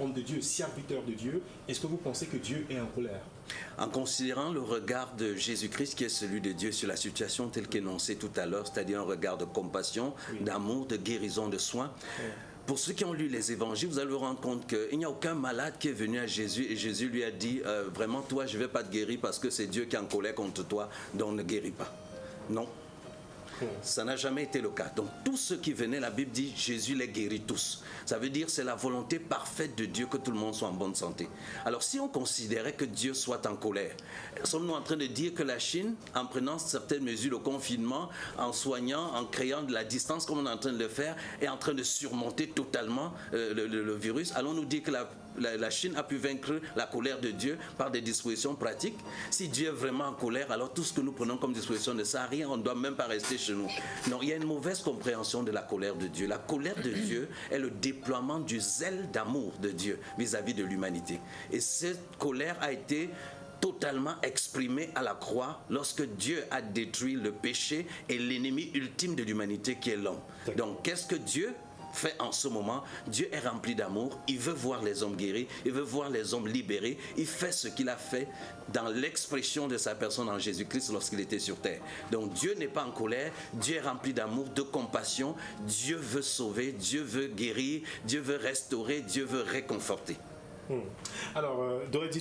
homme de Dieu, serviteur de Dieu, est-ce que vous pensez que Dieu est en colère? En considérant le regard de Jésus-Christ qui est celui de Dieu sur la situation telle qu'énoncée tout à l'heure, c'est-à-dire un regard de compassion, d'amour, de guérison, de soin. Pour ceux qui ont lu les évangiles, vous allez vous rendre compte qu'il n'y a aucun malade qui est venu à Jésus et Jésus lui a dit vraiment toi je ne vais pas te guérir parce que c'est Dieu qui est en colère contre toi, donc ne guéris pas. Non. Ça n'a jamais été le cas. Donc tous ceux qui venaient, la Bible dit Jésus les guérit tous. Ça veut dire c'est la volonté parfaite de Dieu que tout le monde soit en bonne santé. Alors si on considérait que Dieu soit en colère, sommes-nous en train de dire que la Chine, en prenant certaines mesures, le confinement, en soignant, en créant de la distance comme on est en train de le faire, est en train de surmonter totalement le virus? Allons-nous dire que la Chine a pu vaincre la colère de Dieu par des dispositions pratiques? Si Dieu est vraiment en colère, alors tout ce que nous prenons comme disposition ne sert à rien, on ne doit même pas rester chez nous. Non, il y a une mauvaise compréhension de la colère de Dieu. La colère de Dieu est le déploiement du zèle d'amour de Dieu vis-à-vis de l'humanité. Et cette colère a été totalement exprimée à la croix lorsque Dieu a détruit le péché et l'ennemi ultime de l'humanité qui est l'homme. Donc qu'est-ce que Dieu fait en ce moment? Dieu est rempli d'amour, il veut voir les hommes guéris, il veut voir les hommes libérés, il fait ce qu'il a fait dans l'expression de sa personne en Jésus-Christ lorsqu'il était sur terre. Donc Dieu n'est pas en colère, Dieu est rempli d'amour, de compassion, Dieu veut sauver, Dieu veut guérir, Dieu veut restaurer, Dieu veut réconforter. Alors, Doré